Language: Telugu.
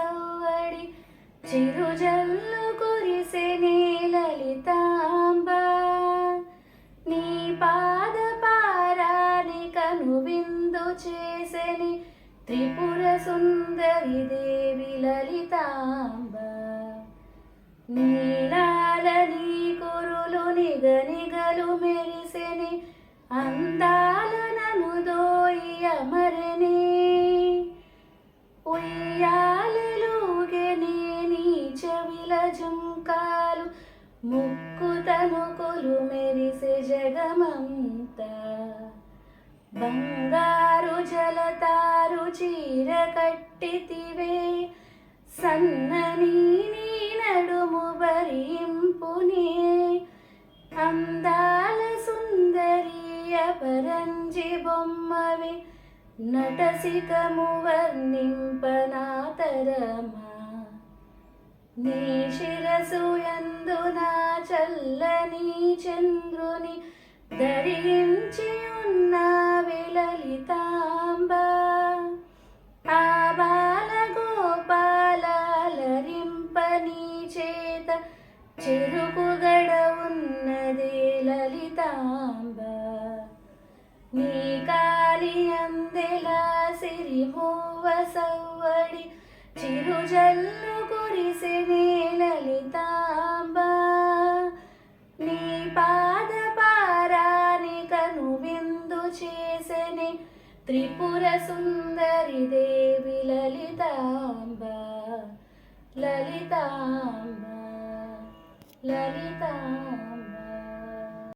సవ్వడి చిరుజల్లు కురిసెనే లలితాంబ నీ పాద పారాని కనువిందు చేసెని త్రిపుర సుందరి దేవి లలితాంబ నీలాల నీ కురులు నిగనిగలు మెరిసెని అందాల నను దోయి అమరనే ఉయ్యాలలుగెనే నీ చెవిల జుంకాలు ముక్కు తనుకులు మెరిసె జగమంతా బంగారు జలతారు చీర కట్టితివే సన్నని నీ నడుము భరింపునే అందాల సుందరి అపరంజి బొమ్మవి నటసికము వర్ణింపనా తరమా నీ శిరసు యందున చల్లని చంద్రుని ధరించి ఉన్నావే లలితాంబ ఆ బాల గోపాల అలరింప నీ చేత చెరుకుగడ ఉన్నదే లలితాంబ నీ కాలి అందెలా సిరిమూవ సవ్వడి చిరుజల్లు కురిసెనే లలితాంబ నీ పాద పారాని కనువిందు చేసెని త్రిపుర సుందరి దేవి లలితాంబ లలితాంబ లలితాంబ